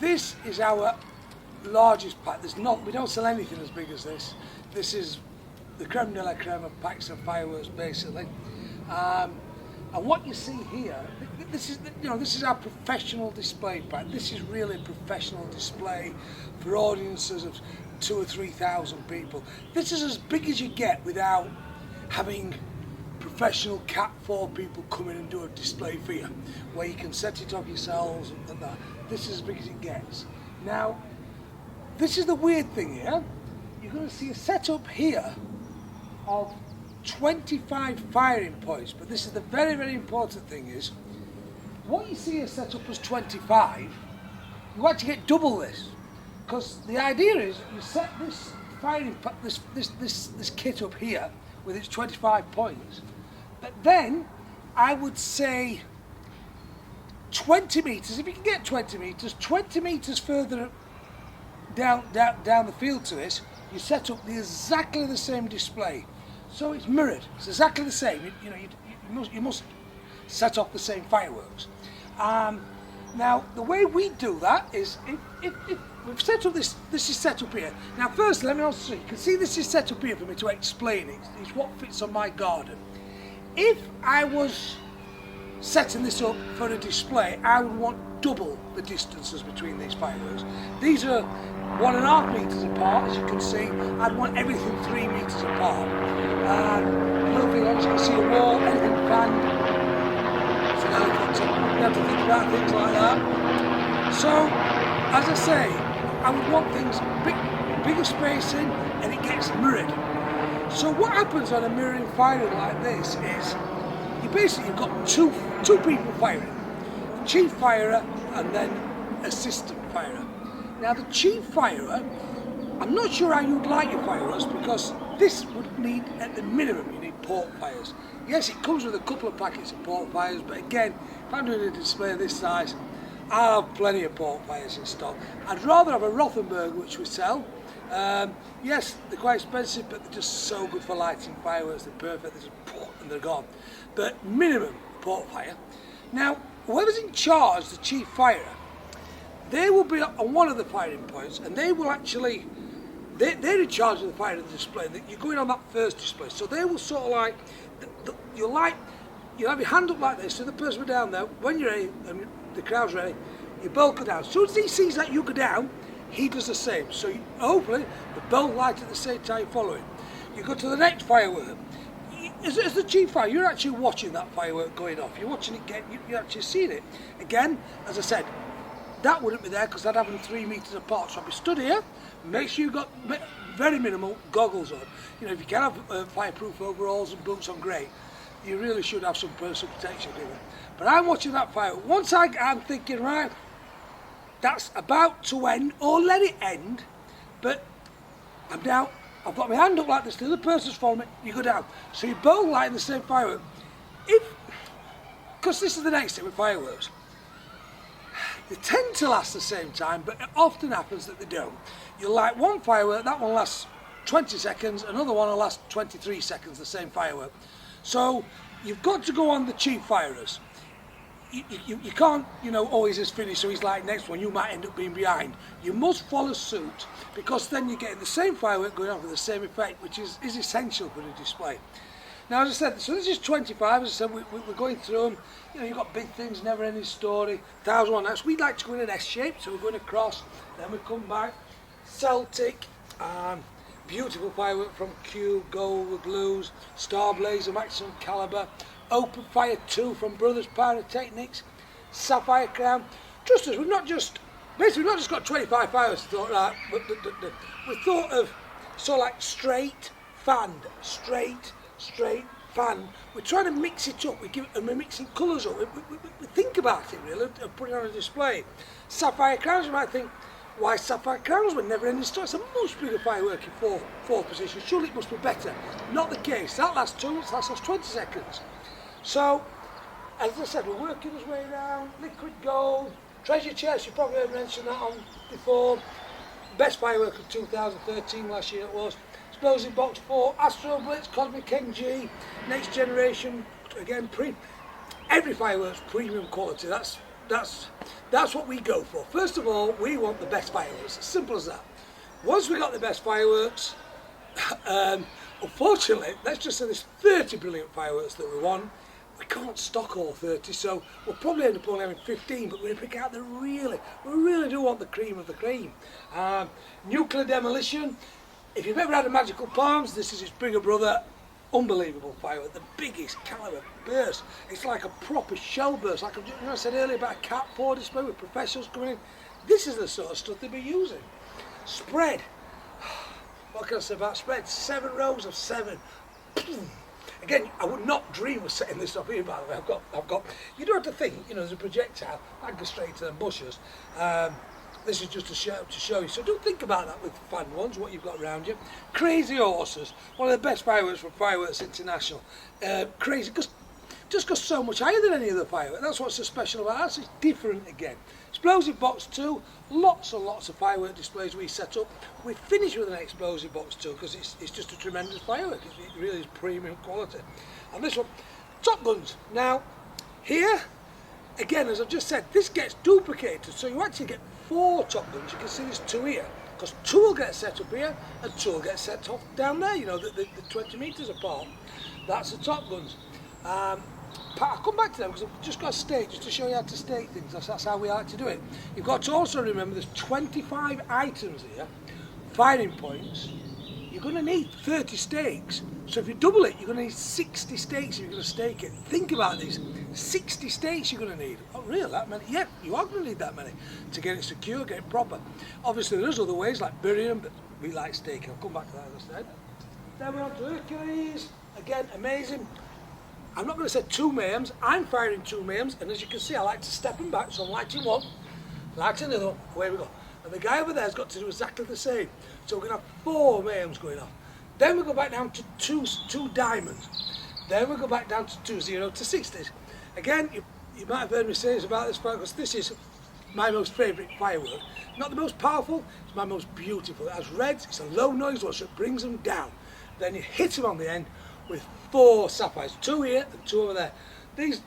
this is our largest pack. We don't sell anything as big as this. This is the creme de la creme of packs of fireworks, basically. And what you see here, this is our professional display pack. This is really a professional display for audiences of 2,000 or 3,000 people. This is as big as you get without having professional Cat 4 people come in and do a display for you, where you can set it up yourselves and that. This is as big as it gets. Now, this is the weird thing here. You're going to see a setup here of 25 firing points, but this is the very, very important thing is, what you see here set up as 25, you actually get double this, because the idea is you set this firing, this kit up here with its 25 points, but then I would say 20 metres, if you can get 20 metres further down the field to this, you set up exactly the same display. So it's mirrored. It's exactly the same. You must set off the same fireworks. Now the way we do that is if we've set up this is set up here. Now first let me also say, you can see this is set up here for me to explain it. It's what fits on my garden. If I was setting this up for a display, I would want double the distances between these fireworks. These are 1.5 metres apart, as you can see. I'd want everything 3 metres apart. Nothing else, you can see a wall, anything fanned. So now you have to think about things like that. So, as I say, I would want things bigger spacing, and it gets mirrored. So what happens on a mirroring firing like this is, you've got two people firing. The chief firer and then assistant firer. Now the chief firer, I'm not sure how you'd like your fireworks, because this would need, at the minimum, you need port fires. Yes, it comes with a couple of packets of port fires, but again, if I'm doing a display of this size, I'll have plenty of port fires in stock. I'd rather have a Rothenberg, which we sell. Yes, they're quite expensive, but they're just so good for lighting fireworks. They're perfect, they just port and they're gone. But minimum port fire. Now, whoever's in charge, the chief firer, they will be on one of the firing points, and they will actually, they're in charge of the fire of the display. You're going on that first display, so they will sort of like, you'll have your hand up like this, so the person will down there, when you're ready, and the crowd's ready, you both go down. As soon as he sees that you go down, he does the same. So hopefully, they both light at the same time following. You go to the next firework. As the chief fire, you're actually watching that firework going off. You're watching it you're actually seeing it. Again, as I said, that wouldn't be there because I'd have them 3 metres apart. So I'd be stood here, make sure you've got very minimal goggles on. You know, if you can have fireproof overalls and boots on, great. You really should have some personal protection with it. But I'm watching that fire. Once I'm thinking, right, that's about to end, or let it end, but I'm down. I've got my hand up like this, the other person's following me, you go down. So you're both lighting the same firework. Because this is the next thing with fireworks. They tend to last the same time, but it often happens that they don't. You'll light one firework, that one lasts 20 seconds, another one will last 23 seconds, the same firework. So you've got to go on the chief firers. You can't, always just finish, so he's like next one, you might end up being behind. You must follow suit, because then you're getting the same firework going off with the same effect, which is essential for the display. Now, as I said, so this is 25, as I said, we're going through them. You've got big things, never ending story, 1,001 nights. We'd like to go in an S shape, so we're going across, then we come back. Celtic, beautiful firework from Q, Gold with Blues, Star Blazer, maximum caliber. Open Fire 2 from Brothers Pyrotechnics, Sapphire Crown. Trust us, we've not just got 25 fireworks to thought, right, we thought of sort of like straight, fanned, straight, fan. We're trying to mix it up, we're mixing colours up, we think about it really, and put it on a display. Sapphire Crowns, you might think, why Sapphire Crowns were never ending story? It's a much bigger firework in fourth position, surely it must be better. Not the case, that lasts 20 seconds. So, as I said, we're working his way around. Liquid Gold, Treasure Chest, you probably heard mention that on before. Best firework of 2013, last year it was. Explosive Box 4, Astro Blitz, Cosmic NG, Next Generation, again, every firework's premium quality. That's that's what we go for. First of all, we want the best fireworks. Simple as that. Once we got the best fireworks, unfortunately, let's just say there's 30 brilliant fireworks that we want. We can't stock all 30, so we'll probably end up only having 15, but we'll pick out we really do want the cream of the cream. Nuclear demolition. If you've ever had a Magical Palms, this is its bigger brother. Unbelievable firework, the biggest caliber burst. It's like a proper shell burst, like I said earlier about a Cat 4 display with professionals coming in. This is the sort of stuff they'll be using. Spread. What can I say about spread? 7 rows of 7. Again, I would not dream of setting this up here, by the way. I've got. You don't have to think. You know, there's a projectile. I go straight to the bushes. This is just to show you. So don't think about that with fun ones. What you've got around you. Crazy Horses. One of the best fireworks from Fireworks International. Crazy, just goes so much higher than any other firework. That's what's so special about us. It's different again. Explosive Box 2, lots and lots of firework displays we set up. We finish with an Explosive Box 2 because it's just a tremendous firework. It really is premium quality. And this one, Top Guns. Now, here, again, as I've just said, this gets duplicated. So you actually get 4 Top Guns. You can see there's 2 here. Because 2 will get set up here and 2 will get set off down there, you know, the 20 metres apart. That's the Top Guns. I'll come back to them because I've just got a stake just to show you how to stake things. That's how we like to do it. You've got to also remember there's 25 items here, firing points. You're going to need 30 stakes. So if you double it, you're going to need 60 stakes if you're going to stake it. Think about this, 60 stakes you're going to need. Oh really, that many? Yeah, you are going to need that many to get it secure, get it proper. Obviously there's other ways like burying them, but we like staking. I'll come back to that as I said. Then we're on to Hercules. Again, amazing. I'm not going to say 2 mayhems, I'm firing 2 mayhems, and as you can see I like to step them back, so I'm lighting one, lighting another one, away we go. And the guy over there has got to do exactly the same. So we're going to have 4 mayhems going off. Then we go back down to two diamonds. Then we go back down to 2 0 to 60s. Again, you might have heard me say this about this firework, because this is my most favourite firework. Not the most powerful, it's my most beautiful. It has reds, it's a low noise one, so it brings them down. Then you hit them on the end with 4 sapphires, 2 here and 2 over there. These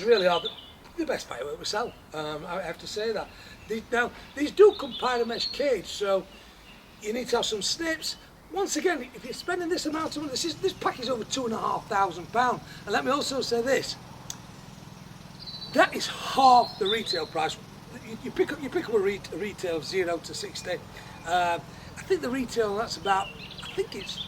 really are the best firework we sell. I have to say that. These do come pyromesh cage, so you need to have some snips. Once again, if you're spending this amount of money, this pack is over £2,500. And let me also say this: that is half the retail price. You pick up a retail of 0 to 60. I think the retail that's about. I think it's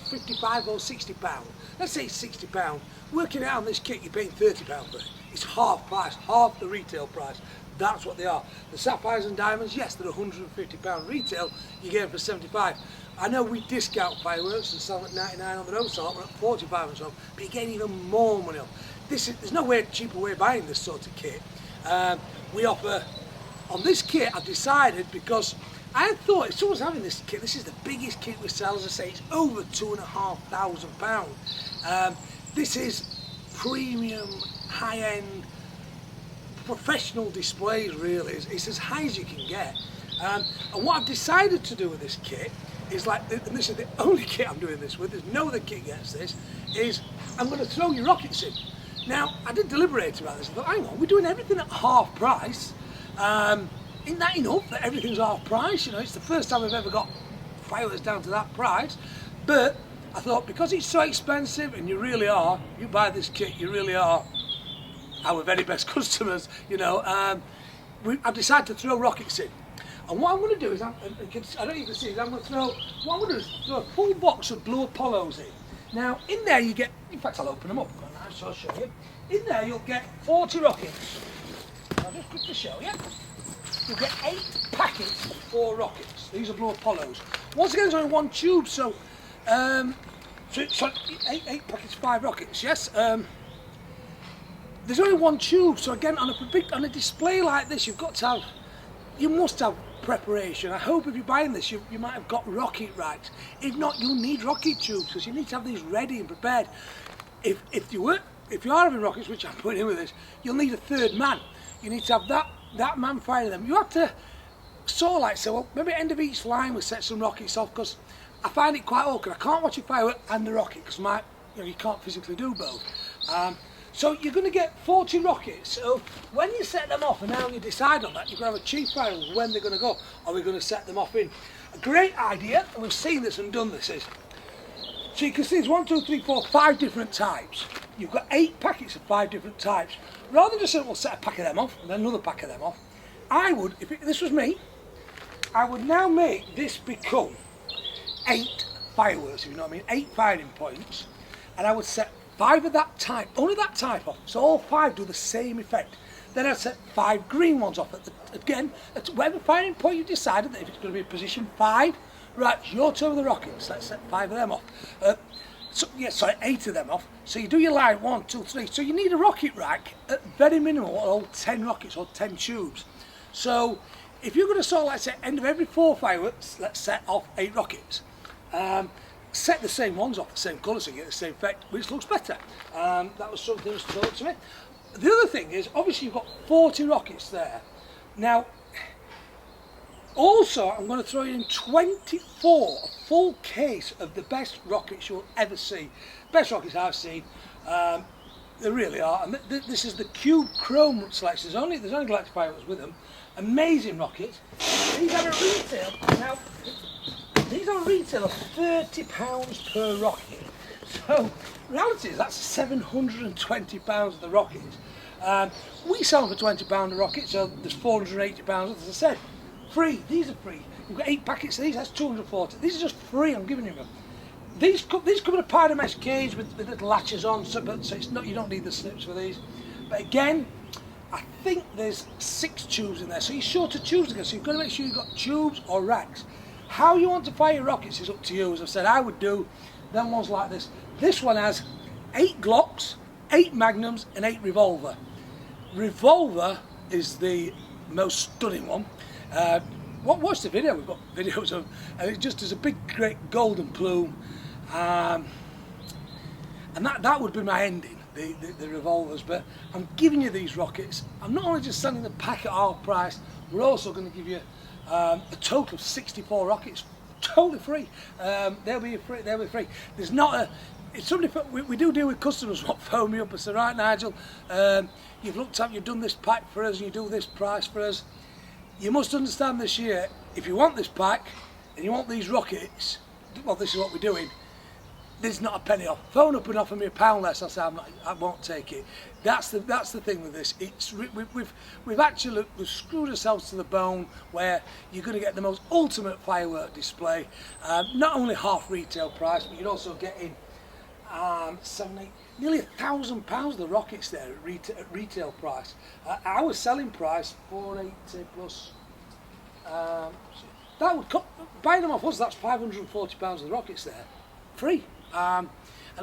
55 or 60 pounds. Let's say it's 60 pounds. Working it out on this kit, you're paying 30 pounds for it. It's half price, half the retail price. That's what they are. The sapphires and diamonds, yes, they're 150 pound retail. You get them for 75. I know we discount fireworks and sell them at 99 on the road salt. We're at 45 and so on, but you get even more money off. There's no cheaper way of buying this sort of kit. We offer on this kit. I've decided because. I thought if someone's having this kit, this is the biggest kit we sell, as I say, it's over £2,500. This is premium, high-end, professional displays really. It's as high as you can get. And what I've decided to do with this kit is and this is the only kit I'm doing this with, there's no other kit gets this, is I'm going to throw your rockets in. Now, I did deliberate about this. I thought, hang on, we're doing everything at half price. Isn't that enough that everything's half price? You know, it's the first time we've ever got fireworks down to that price. But I thought, because it's so expensive and you buy this kit, you really are our very best customers, you know. I've decided to throw rockets in. And what I'm going to do is, I don't know if you can see it, what I'm going to do is throw a full box of blue Apollos in. Now, in there you get, in fact I'll open them up, so I'll show you. In there you'll get 40 rockets. I'll just quickly show you. You'll get 8 packets of 4 rockets. These are blue Apollos. Once again, there's only 1 tube, so 8 packets, 5 rockets. Yes. There's only 1 tube, so again, on a display like this, you must have preparation. I hope if you're buying this, you might have got rocket racks. If not, you'll need rocket tubes because you need to have these ready and prepared. If you are having rockets, which I'm putting in with this, you'll need a 3rd man. You need to have that man firing them. You have to sort of say, well, maybe at the end of each line we set some rockets off, because I find it quite awkward. I can't watch a firework and the rocket because you can't physically do both. So you're going to get 40 rockets. So when you set them off and how you decide on that, you've got to have a chief fire when they're going to go. Are we going to set them off in? A great idea, and we've seen this and done this, is, so you can see there's 1, 2, 3, 4, 5 different types. You've got 8 packets of 5 different types. Rather than just saying, we'll set a pack of them off and then another pack of them off, I would, this was me, I would now make this become 8 fireworks, if you know what I mean, 8 firing points, and I would set 5 of that type, only that type off, so all 5 do the same effect. Then I'd set 5 green ones off, again, at whatever firing point you decided, that if it's going to be position 5, right, it's your turn with the rockets, let's set 5 of them off. So, yeah, sorry, 8 of them off. So you do your line 1, 2, 3. So you need a rocket rack at very minimum, or 10 rockets or 10 tubes. So if you're going to sort of, like say, end of every 4 fireworks, let's set off 8 rockets. Set the same ones off the same colour so you get the same effect, which looks better. That was something that was told to me. The other thing is, obviously you've got 40 rockets there. Now, also, I'm going to throw in 24, a full case of the best rockets you'll ever see. Best rockets I've seen. They really are. And this is the Cube Chrome selection. There's only Galactic fireworks with them. Amazing rockets. These are at retail. Now, these are retail of £30 per rocket. So, reality is that's £720 of the rockets. We sell them for £20 a rocket, so there's £480. As I said, free. These are free. You've got 8 packets of these. That's 240. These are just free. I'm giving you them. These come in a powder mesh cage with little latches on, so it's not. You don't need the snips for these. But again, I think there's 6 tubes in there, so you're sure to choose again. So you've got to make sure you've got tubes or racks. How you want to fire your rockets is up to you. As I've said, I would do them ones like this. This one has 8 Glocks, 8 Magnums, and 8 Revolver. Revolver is the most stunning one. Watch the video. We've got videos of, and it just is a big, great golden plume, and that would be my ending. The revolvers, but I'm giving you these rockets. I'm not only just selling the pack at our price, we're also going to give you a total of 64 rockets, totally free. They'll be free. There's not a. It's somebody. We do deal with customers what phone me up and say, right, Nigel, you've looked up, you've done this pack for us, and you do this price for us. You must understand this year, if you want this pack and you want these rockets, well, this is what we're doing. There's not a penny off. Phone up and offer me £1 less. I say I won't take it. That's the thing with this. We've actually screwed ourselves to the bone where you're going to get the most ultimate firework display. Not only half retail price, but you're also getting nearly £1,000 of the rockets there at retail price. Our selling price £480 plus. That would buying them off us. That's £540 of the rockets there, free. And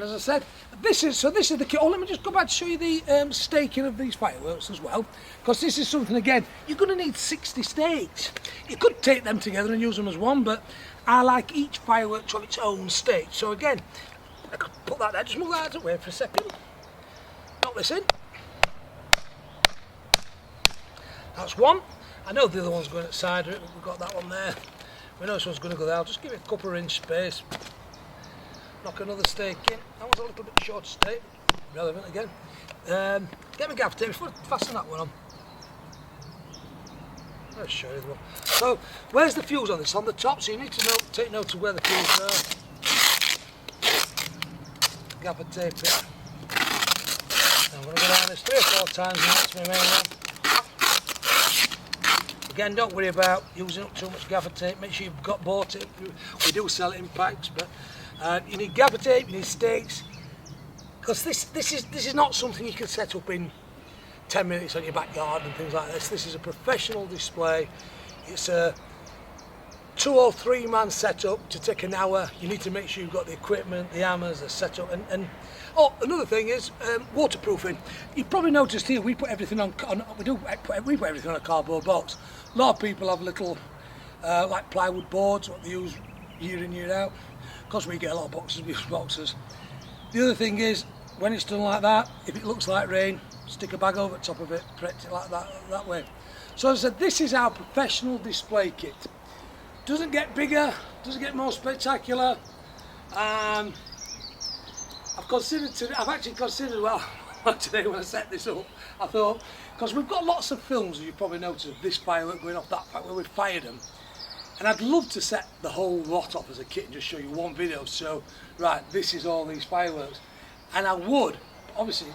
as I said, this is the kit. Oh, let me just go back to show you the staking of these fireworks as well, because this is something, again, you're going to need 60 stakes. You could take them together and use them as one, but I like each firework to have its own stake. So again, I could put that there. Just move that out of the way for a second. Knock this in. That's one. I know the other one's going outside. We've got that one there. We know this one's going to go there. I'll just give it a couple of inch space. Knock another stake in. That one's a little bit short stake. Relevant again. Get my gaff tape before I fasten that one on. I'll show you the one. So, where's the fuse on this? On the top, so you need to take note of where the fuse are. Gaffer tape it. I'm going to go down this 3 or 4 times and that's my main one. Again, don't worry about using up too much gaffer tape. Make sure you've bought it. We do sell it in packs, but you need gaffer tape, you need stakes, because this is not something you can set up in 10 minutes on your backyard and things like this. This is a professional display. It's a 2 or 3 man setup to take an hour. You need to make sure you've got the equipment, the hammers, the setup, and oh, another thing is waterproofing. You've probably noticed here we put everything on we put everything on a cardboard box. A lot of people have little like plywood boards, what they use year in year out. Because we get a lot of boxes, we use boxes. The other thing is, when it's done like that, if it looks like rain, stick a bag over the top of it, protect it like that way. So as I said, this is our professional display kit. Doesn't get bigger, doesn't get more spectacular. I've actually considered, well, today when I set this up. I thought, because we've got lots of films, as you probably noticed, of this firework going off, that fact where we fired them. And I'd love to set the whole lot up as a kit and just show you one video. So, right, this is all these fireworks. And I would, obviously,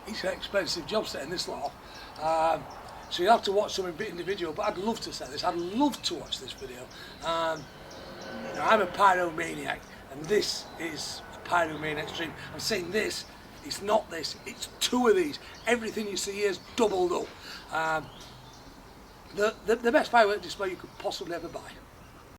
it's an expensive job setting this lot off. So you have to watch some individual, but I'd love to set this. I'd love to watch this video. You know, I'm a pyromaniac, and this is a pyromaniac stream. I'm saying this, it's not this, it's two of these. Everything you see here is doubled up. The best firework display you could possibly ever buy.